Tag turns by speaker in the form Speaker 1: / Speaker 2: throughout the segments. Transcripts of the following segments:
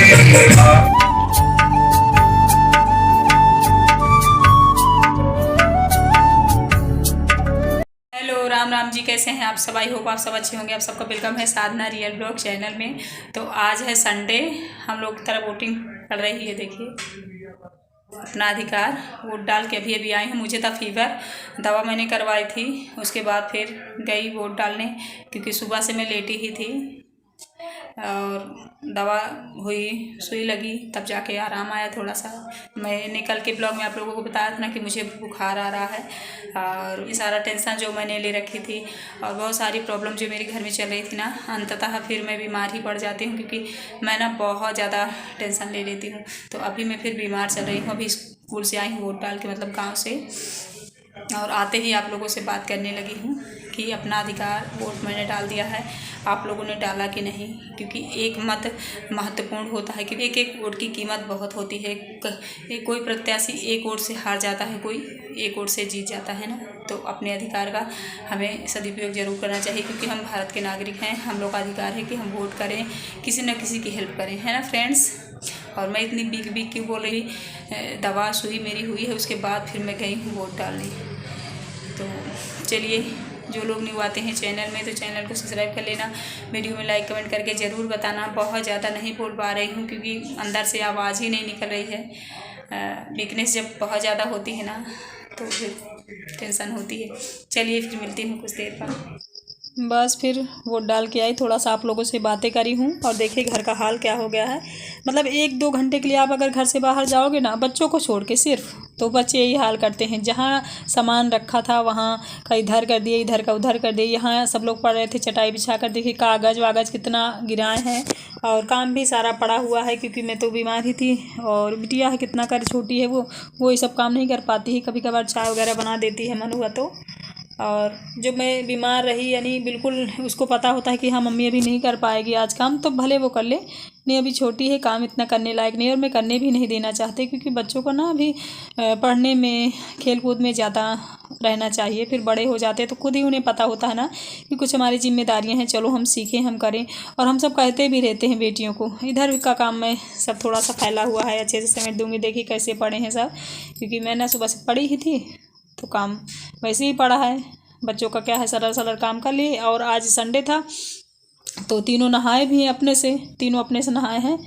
Speaker 1: Hello Ram Ram ji, कैसे हैं आप सब? आई होप आप सब अच्छे होंगे। आप सबका वेलकम है साधना रियल ब्लॉग चैनल में। तो आज है संडे, हम लोग की तरफ वोटिंग कर रही है। देखिए अपना अधिकार वोट डाल के अभी अभी आई हूँ। मुझे था फीवर, दवा मैंने करवाई थी, उसके बाद फिर गई वोट डालने, क्योंकि सुबह से मैं लेटी ही थी और दवा हुई, सुई लगी, तब जाके आराम आया थोड़ा सा। मैंने कल के ब्लॉग में आप लोगों को बताया था ना कि मुझे बुखार आ रहा है, और ये सारा टेंशन जो मैंने ले रखी थी और बहुत सारी प्रॉब्लम जो मेरे घर में चल रही थी ना, अंततः फिर मैं बीमार ही पड़ जाती हूँ, क्योंकि मैं ना बहुत ज़्यादा टेंशन ले लेती हूँ। तो अभी मैं फिर बीमार चल रही हूँ। अभी स्कूल से आई हूँ वोट डाल के, मतलब गाँव से, और आते ही आप लोगों से बात करने लगी हूँ कि अपना अधिकार वोट मैंने डाल दिया है, आप लोगों ने डाला कि नहीं। क्योंकि एक मत महत्वपूर्ण होता है, क्योंकि एक एक वोट की कीमत बहुत होती है। कोई प्रत्याशी एक वोट से हार जाता है, कोई एक वोट से जीत जाता है ना। तो अपने अधिकार का हमें सदुपयोग जरूर करना चाहिए, क्योंकि हम भारत के नागरिक हैं। हम लोग का अधिकार है कि हम वोट करें, किसी न किसी की हेल्प करें, है ना फ्रेंड्स। और मैं इतनी बीक बीक क्यों बोल रही, दवा सुई मेरी हुई है, उसके बाद फिर मैं गई हूँ वोट डालने। तो चलिए, जो लोग न्यू आते हैं चैनल में तो चैनल को सब्सक्राइब कर लेना, वीडियो में लाइक कमेंट करके ज़रूर बताना। बहुत ज़्यादा नहीं बोल पा रही हूँ, क्योंकि अंदर से आवाज़ ही नहीं निकल रही है। वीकनेस जब बहुत ज़्यादा होती है ना, तो फिर टेंशन होती है। चलिए फिर मिलती हूँ कुछ देर बाद। बस फिर वोट डाल के आई, थोड़ा सा आप लोगों से बातें करी हूँ। और देखिए घर का हाल क्या हो गया है। मतलब 1-2 घंटे के लिए आप अगर घर से बाहर जाओगे ना, बच्चों को छोड़ के सिर्फ, तो बच्चे यही हाल करते हैं। जहाँ सामान रखा था वहाँ का इधर कर दिए, इधर का उधर कर दिए। यहाँ सब लोग पढ़ रहे थे चटाई बिछा कर, देखिए कागज़ वागज़ कितना गिराए हैं। और काम भी सारा पड़ा हुआ है, क्योंकि मैं तो बीमार ही थी। और बिटिया है कितना कर छोटी है, वो ये सब काम नहीं कर पाती है। कभी कभार चाय वगैरह बना देती है मन हुआ तो। और जब मैं बीमार रही, यानी बिल्कुल उसको पता होता है कि हाँ मम्मी अभी नहीं कर पाएगी आज काम, तो भले वो कर ले, नहीं अभी छोटी है, काम इतना करने लायक नहीं। और मैं करने भी नहीं देना चाहती, क्योंकि बच्चों को ना अभी पढ़ने में, खेल कूद में ज़्यादा रहना चाहिए। फिर बड़े हो जाते हैं तो खुद ही उन्हें पता होता है ना कि कुछ हमारी जिम्मेदारियां हैं, चलो हम सीखें, हम करें। और हम सब कहते भी रहते हैं बेटियों को। इधर का काम में सब थोड़ा सा फैला हुआ है, अच्छे से समेट दूँगी। देखिए कैसे पढ़े हैं सब, क्योंकि मैं ना सुबह से पढ़ी ही थी, तो काम वैसे ही पड़ा है। बच्चों का क्या है, सरल सरल काम कर लिए। और आज संडे था तो तीनों नहाए भी हैं अपने से, तीनों अपने से नहाए हैं।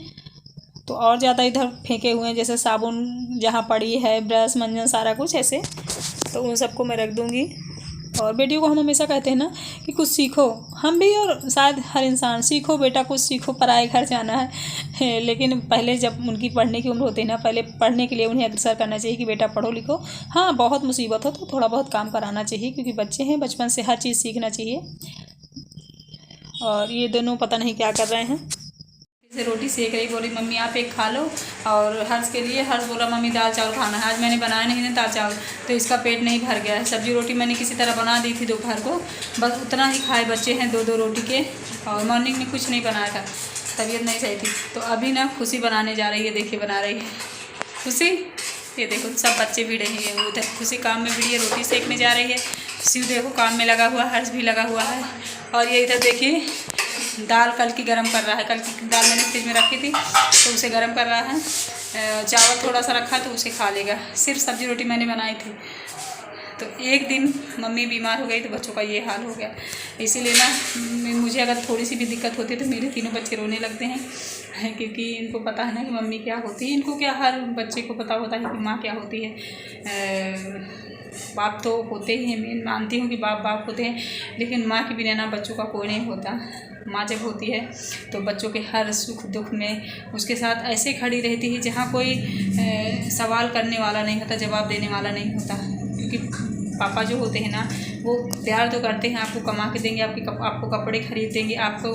Speaker 1: तो और ज़्यादा इधर फेंके हुए हैं, जैसे साबुन जहाँ पड़ी है, ब्रश मंजन सारा कुछ ऐसे, तो उन सबको मैं रख दूँगी। और बेटियों को हम हमेशा कहते हैं ना कि कुछ सीखो, हम भी और शायद हर इंसान, सीखो बेटा कुछ सीखो, पराए घर जाना है। लेकिन पहले जब उनकी पढ़ने की उम्र होती है ना, पहले पढ़ने के लिए उन्हें अग्रसर करना चाहिए कि बेटा पढ़ो लिखो। हाँ बहुत मुसीबत हो तो थोड़ा बहुत काम कराना चाहिए, क्योंकि बच्चे हैं, बचपन से हर चीज़ सीखना चाहिए। और ये दोनों पता नहीं क्या कर रहे हैं। से रोटी सेक रही, बोली मम्मी आप एक खा लो। और हर्ष के लिए, हर्ष बोला मम्मी दाल चावल खाना है। आज मैंने बनाया नहीं ना दाल चावल, तो इसका पेट नहीं भर गया है। सब्जी रोटी मैंने किसी तरह बना दी थी दोपहर को, बस उतना ही खाए बच्चे हैं, 2-2 रोटी के। और मॉर्निंग में कुछ नहीं बनाया था, तबीयत नहीं सही थी। तो अभी ना खुशी बनाने जा रही है, देखिए बना रही है खुशी। ये देखो सब बच्चे भी रही है, उधर खुशी काम में भिड़ी है, रोटी सेकने जा रही है। शिव देखो काम में लगा हुआ है, हर्ष भी लगा हुआ है। और ये इधर देखिए दाल कल की गरम कर रहा है। कल की दाल मैंने फ्रिज में रखी थी, तो उसे गरम कर रहा है। चावल थोड़ा सा रखा तो उसे खा लेगा। सिर्फ सब्जी रोटी मैंने बनाई थी। तो एक दिन मम्मी बीमार हो गई तो बच्चों का ये हाल हो गया। इसीलिए ना मुझे अगर थोड़ी सी भी दिक्कत होती है तो मेरे तीनों बच्चे रोने लगते हैं, क्योंकि इनको पता है ना कि मम्मी क्या होती है। इनको क्या, हर बच्चे को पता होता है कि माँ क्या होती है। बाप तो होते ही हैं, मैं मानती हूँ कि बाप होते हैं, लेकिन माँ के बिना ना बच्चों का कोई नहीं होता। माँ जब होती है तो बच्चों के हर सुख दुख में उसके साथ ऐसे खड़ी रहती है, जहाँ कोई सवाल करने वाला नहीं होता, जवाब देने वाला नहीं होता। क्योंकि पापा जो होते हैं ना, वो प्यार तो करते हैं, आपको कमा के देंगे, आपको कपड़े खरीद देंगे, आपको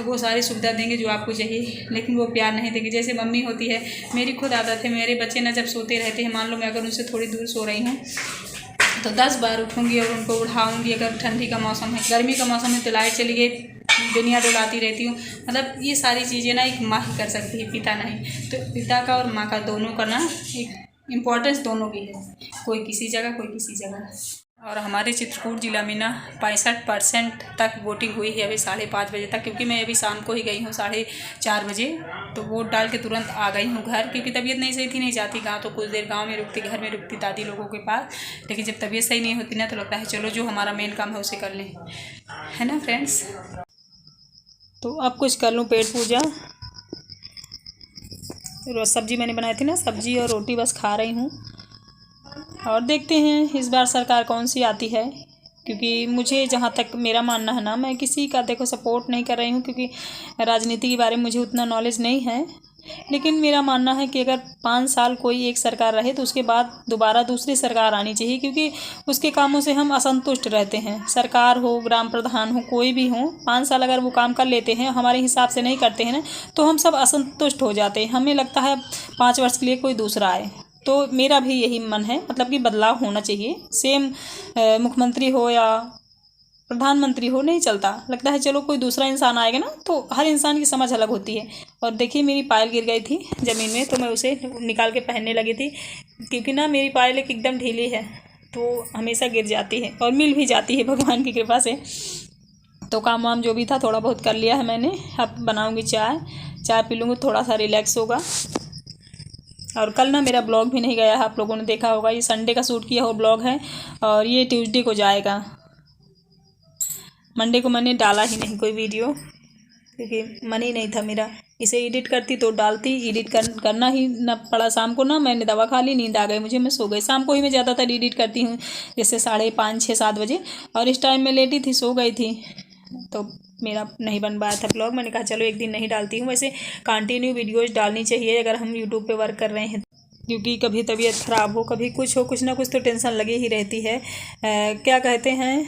Speaker 1: वो सारी सुविधा देंगे जो आपको चाहिए, लेकिन वो प्यार नहीं देंगे। जैसे मम्मी होती है, मेरी खुद आदत है, मेरे बच्चे ना जब सोते रहते हैं, मान लो मैं अगर उनसे थोड़ी दूर सो रही हूँ तो 10 बार उठूँगी और उनको उठाऊँगी। अगर ठंडी का मौसम है, गर्मी का मौसम है तो लाइट चली गई, दुनिया डुलाती रहती हूँ। मतलब ये सारी चीज़ें ना एक माँ ही कर सकती है, पिता नहीं। तो पिता का और माँ का दोनों का ना एक इम्पोर्टेंस दोनों की है, कोई किसी जगह कोई किसी जगह। और हमारे चित्रकूट ज़िला में ना 65% तक वोटिंग हुई है अभी 5:30 बजे तक, क्योंकि मैं अभी शाम को ही गई हूँ 4:30 बजे। तो वोट डाल के तुरंत आ गई हूँ घर, क्योंकि तबीयत नहीं सही थी, नहीं जाती गाँव तो कुछ देर गाँव में रुकती, घर में रुकती दादी लोगों के पास। लेकिन जब तबीयत सही नहीं होती ना तो लगता है चलो जो हमारा मेन काम है उसे कर लें, है ना फ्रेंड्स। तो अब कुछ कर लूँ पेट पूजा। सब्जी मैंने बनाई थी ना, सब्जी और रोटी बस खा रही हूँ। और देखते हैं इस बार सरकार कौन सी आती है, क्योंकि मुझे जहाँ तक मेरा मानना है ना, मैं किसी का देखो सपोर्ट नहीं कर रही हूँ, क्योंकि राजनीति के बारे में मुझे उतना नॉलेज नहीं है। लेकिन मेरा मानना है कि अगर 5 साल कोई एक सरकार रहे तो उसके बाद दोबारा दूसरी सरकार आनी चाहिए, क्योंकि उसके कामों से हम असंतुष्ट रहते हैं। सरकार हो, ग्राम प्रधान हो, कोई भी हो, 5 साल अगर वो काम कर लेते हैं, हमारे हिसाब से नहीं करते हैं ना, तो हम सब असंतुष्ट हो जाते हैं। हमें लगता है 5 वर्ष के लिए कोई दूसरा आए। तो मेरा भी यही मन है, मतलब कि बदलाव होना चाहिए। सेम मुख्यमंत्री हो या प्रधानमंत्री हो नहीं चलता, लगता है चलो कोई दूसरा इंसान आएगा ना, तो हर इंसान की समझ अलग होती है। और देखिए मेरी पायल गिर गई थी ज़मीन में, तो मैं उसे निकाल के पहनने लगी थी, क्योंकि ना मेरी पायल एकदम ढीली है, तो हमेशा गिर जाती है और मिल भी जाती है भगवान की कृपा से। तो काम वाम जो भी था थोड़ा बहुत कर लिया है मैंने। अब बनाऊँगी चाय पी लूँगी, थोड़ा सा रिलैक्स होगा। और कल ना मेरा ब्लॉग भी नहीं गया है, आप लोगों ने देखा होगा, ये संडे का शूट किया हुआ ब्लॉग है और ये ट्यूसडे को जाएगा। मंडे को मैंने डाला ही नहीं कोई वीडियो, क्योंकि मन ही नहीं था मेरा। इसे एडिट करती तो डालती, एडिट करना ही ना पड़ा। शाम को ना मैंने दवा खा ली, नींद आ गई मुझे, मैं सो गई। शाम को ही मैं ज़्यादातर एडिट करती हूँ, जैसे 5:30, 6, 7 बजे, और इस टाइम में लेटी थी, सो गई थी, तो मेरा नहीं बन पाया था ब्लॉग। मैंने कहा चलो एक दिन नहीं डालती हूँ। वैसे कंटिन्यू वीडियोज़ डालनी चाहिए अगर हम यूट्यूब पे वर्क कर रहे हैं, क्योंकि कभी तबीयत ख़राब हो, कभी कुछ हो, कुछ ना कुछ तो टेंशन लगी ही रहती है। क्या कहते हैं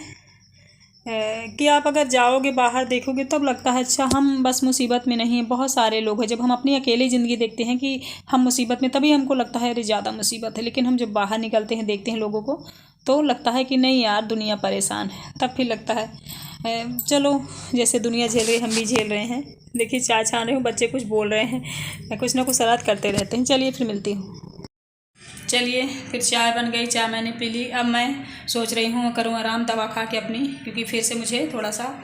Speaker 1: कि आप अगर जाओगे बाहर देखोगे तब लगता है अच्छा हम बस मुसीबत में नहीं हैं, बहुत सारे लोग हैं। जब हम अपनी अकेली ज़िंदगी देखते हैं कि हम मुसीबत में, तभी हमको लगता है अरे ज़्यादा मुसीबत है। लेकिन हम जब बाहर निकलते हैं, देखते हैं लोगों को, तो लगता है कि नहीं यार दुनिया परेशान है। तब फिर लगता है चलो जैसे दुनिया झेल रही है हम भी झेल रहे हैं। देखिए चाय छान रही हूँ, बच्चे कुछ बोल रहे हैं, कुछ ना कुछ शरारत करते रहते हैं। चलिए फिर मिलती हूँ। चलिए फिर चाय बन गई, चाय मैंने पी ली। अब मैं सोच रही हूँ करूँ आराम दवा खा के अपनी, क्योंकि फिर से मुझे थोड़ा सा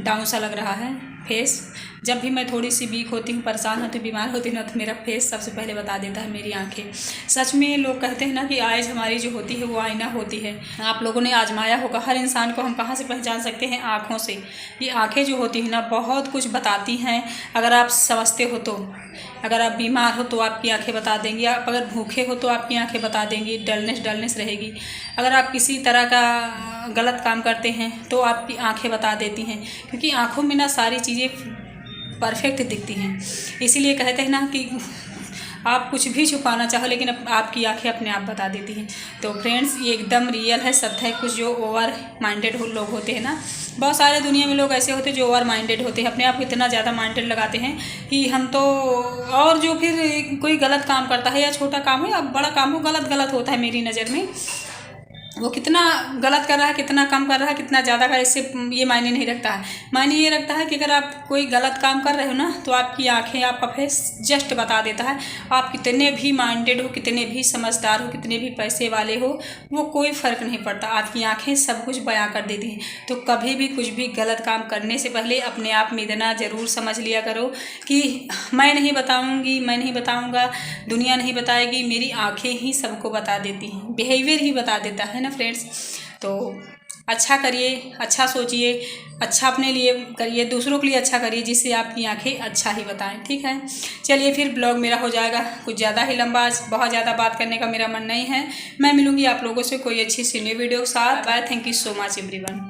Speaker 1: डाउन सा लग रहा है फेस। जब भी मैं थोड़ी सी वीक होती हूँ, परेशान होती हूँ, बीमार होती हूँ ना, तो मेरा फेस सबसे पहले बता देता है, मेरी आंखें। सच में लोग कहते हैं ना कि आइज़ हमारी जो होती है वो आईना होती है। आप लोगों ने आजमाया होगा, हर इंसान को हम कहाँ से पहचान सकते हैं? आँखों से। ये आँखें जो होती हैं ना बहुत कुछ बताती हैं, अगर आप समझते हो तो। अगर आप बीमार हो तो आपकी आंखें बता देंगी, आप अगर भूखे हो तो आपकी आंखें बता देंगी, डलनेस रहेगी। अगर आप किसी तरह का गलत काम करते हैं तो आपकी आंखें बता देती हैं, क्योंकि आंखों में ना सारी चीज़ें परफेक्ट दिखती हैं। इसीलिए कहते हैं ना कि आप कुछ भी छुपाना चाहो लेकिन आपकी आंखें अपने आप बता देती हैं। तो फ्रेंड्स ये एकदम रियल है, सत्य है। कुछ जो ओवर माइंडेड लोग होते हैं ना, बहुत सारे दुनिया में लोग ऐसे होते हैं जो ओवर माइंडेड होते हैं, अपने आप को इतना ज़्यादा माइंडेड लगाते हैं कि हम तो। और जो फिर कोई गलत काम करता है, या छोटा काम है या बड़ा काम हो, गलत होता है मेरी नज़र में। वो कितना गलत कर रहा है, कितना कम कर रहा है, कितना ज़्यादा कर, इससे ये मायने नहीं रखता है। मायने ये रखता है कि अगर आप कोई गलत काम कर रहे हो ना, तो आपकी आंखें, आपका फेस जस्ट बता देता है। आप कितने भी माइंडेड हो, कितने भी समझदार हो, कितने भी पैसे वाले हो, वो कोई फ़र्क नहीं पड़ता, आपकी आंखें सब कुछ बयां कर देती हैं। तो कभी भी कुछ भी गलत काम करने से पहले अपने आप में इतना ज़रूर समझ लिया करो कि मैं नहीं बताऊँगी, मैं नहीं बताऊँगा, दुनिया नहीं बताएगी, मेरी आँखें ही सबको बता देती हैं, बिहेवियर ही बता देता है ना फ्रेंड्स। तो अच्छा करिए, अच्छा सोचिए, अच्छा अपने लिए करिए, दूसरों के लिए अच्छा करिए, जिससे आपकी आंखें अच्छा ही बताएं। ठीक है, चलिए फिर ब्लॉग मेरा हो जाएगा कुछ ज़्यादा ही लंबा, आज बहुत ज़्यादा बात करने का मेरा मन नहीं है। मैं मिलूंगी आप लोगों से कोई अच्छी सी न्यू वीडियो के साथ। Bye, thank you so much everyone.